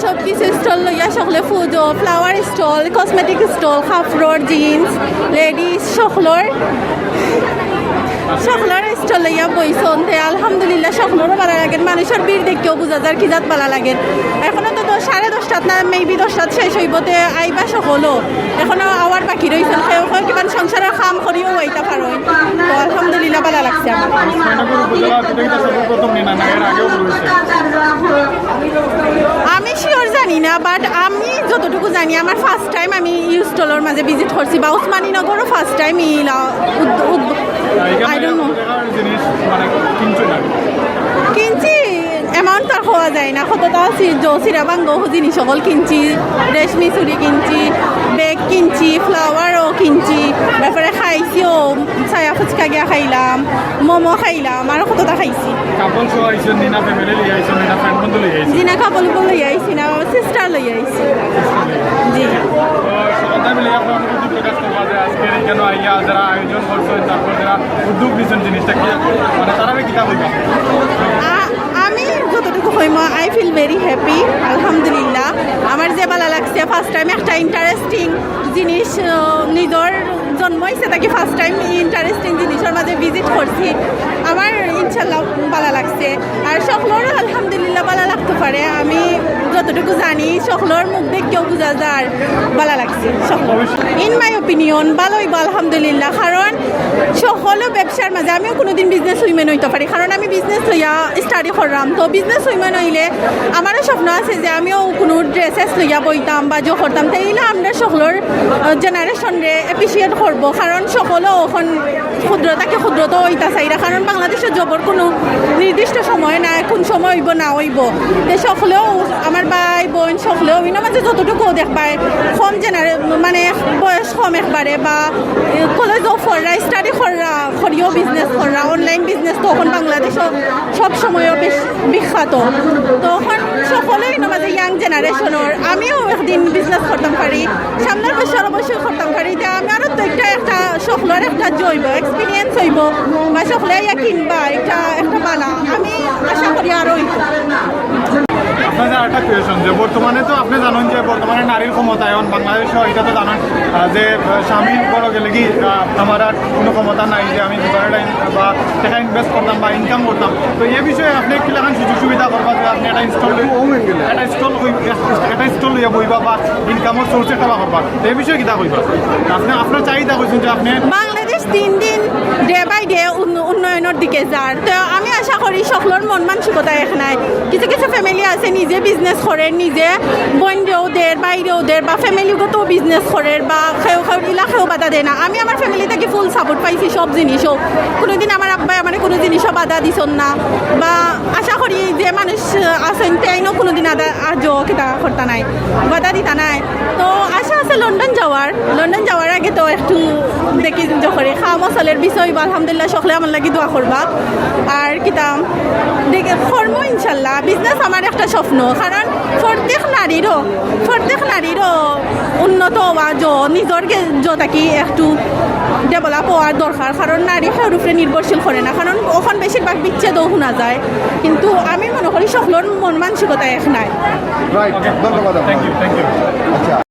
সব কিছু স্টল লইয়া সকলে ফুডো ফ্লাওয়ার স্টল কসমেটিক স্টল কাপড় জিন্স লেডিস সকলের স্টল লইয়া বইছন আলহামদুলিল্লাহ সকলেরও ভালো লাগে মানুষের ভিড় দেখতেও বোঝা যায় কি জাত ভালো লাগে এখনো তো 10:30 না মেবি 10টাত শেষ হইবতে আইবা সকলও এখনো আওয়ার বাকি রয়েছেন কিবা সংসারের কাম করিও হইতা পারো তো আলহামদুলিল্লাহ ভালো লাগছে আমার আমি শিওর জানি না বাট আমি যতটুকু জানি আমার ফার্স্ট টাইম আমি ইউ স্টলের মাঝে ভিজিট করছি বা উসমানীনগরও first time I don't know কিনছি অ্যামাউন্ট তার হওয়া যায় না কতটা চিরাবাঙ্গ জিনিস সকল কিনছি রেশমি চুরি কিনছি বেগ কিনছি ফ্লাওয়ারও কিনছি তারপরে খাইছিও ছায়া ফুচকা গিয়া খাইলাম মোমো খাইলাম আর কতটা খাইছি জিনা কাপল লই আইছি না সিস্টার লই আইছি জি আমি যতটুকু হইম আই ফিল ভেরি হ্যাপি আলহামদুলিল্লাহ আমার যে ভালো লাগছে ফার্স্ট টাইম একটা ইন্টারেস্টিং জিনিস নিজের জন্ম হয়েছে তাকে ফার্স্ট টাইম ইন্টারেস্টিং জিনিসের মাঝে ভিজিট করছি আমার ইনশাল্লাহ ভালো লাগছে আর সকলেরও আলহামদুলিল্লাহ ভালো লাগতে পারে আমি যতটুকু জানি সকলের মুখ দেখতেও বোঝা যায় ভালো লাগছে ইন মাই ওপিনিয়ন ভালোই আলহামদুলিল্লাহ কারণ সকলেও ব্যবসার মাঝে আমিও কোনোদিন বিজনেস উইমেন হইতে পারি কারণ আমি বিজনেস লইয়া স্টাডি করলাম তো বিজনেস উইমেন হইলে আমারও স্বপ্ন আছে যে আমিও কোনো ড্রেসেস লইয়া বইতাম বা জো করতাম তাইলে আমরা সকলের জেনারেশনরে এপ্রিসিয়েট করবো কারণ সকলেও এখন ক্ষুদ্রতা হইতা চাইরা কারণ বাংলাদেশের জবর কোনো নির্দিষ্ট সময় নাই কোন সময় হইব না হইব তো সকলেও আমার ভাই বোন সকলেও ইনো মাঝে যতটুকু দেখবায় কম মানে বয়স কম একবারে বা কলেজও ফররা স্টাডি করিও বিজনেস কররা অনলাইন বিজনেস তো এখন বাংলাদেশও সব সময়ও বেশ বিখ্যাত তো এখন সকলেই ইনো মাঝে ইয়াং জেনারেশনের আমিও একদিন বিজনেস করতাম পারি সামনের বছর অবশ্যই করতাম পারি যে আমি আরও তো একটা সকলের একটা জৈব এক্সপিরিয়েন্স হইব বা সকলে ইয়া কিনবা একটা বালা আমি আশা করি আরও আপনাদের একটা কোয়েশন যে বর্তমানে তো আপনি জানেন যে বর্তমানে নারীর ক্ষমতায়ন বাংলাদেশে এটা তো জানেন যে স্বামীর বড় গেলে কি আমার আর কোনো ক্ষমতা নাই যে আমি দোকানে বা টাকা ইনভেস্ট করতাম বা ইনকাম করতাম তো এই বিষয়ে আপনি কি লাগান সুযোগ সুবিধা করবা যে আপনি একটা স্টল লইয়া বইবা বা ইনকামের সোর্স একটা করবা তো এই বিষয়ে কিতা কইবা আপনার চাহিদা কইছেন যে আপনি বাংলাদেশ দিন ডে বাই ডে উন্নয়নের দিকে যার তো আমি আশা করি সকলের মন মানসিকতা এক নাই কিছু কিছু ফ্যামিলি আছে নিজে বিজনেস করে নিজে বন্ধেও দের বাইরেও দের বা ফ্যামিলিগত বিজনেস করে বা খেয়েও বাধা দেয় না আমি আমার ফ্যামিলি থেকে ফুল সাপোর্ট পাইছি সব জিনিসও কোনোদিন আমার আব্বাই আমার কোনো জিনিসও বাধা দিছন না বা আশা করি যে মানুষ আছেন তাইনও কোনোদিন আজও কিতা করতা নাই বাধা দিতা নাই তো আশা আছে লন্ডন যাওয়ার আগে তো একটু দেখি করে খাওয়া মশালের বিষয় আলহামদুলিল্লাহ সকলে আমার লাগি দোয়া করবা আর কিতাম দেখে কর্ম ইনশাল্লাহ বিজনেস আমার একটা স্বপ্ন কারণ প্রত্যেক নারীরও উন্নত হওয়া নিজরকে থাকি একটু ডেভেলপ হওয়ার দরকার কারণ নারী সের উপরে নির্ভরশীল করে না কারণ ওখান বেশিরভাগ বিচ্ছেদও শোনা যায় কিন্তু আমি মনে করি সকলের মন মানসিকতা এক নাই ধন্যবাদ। Thank you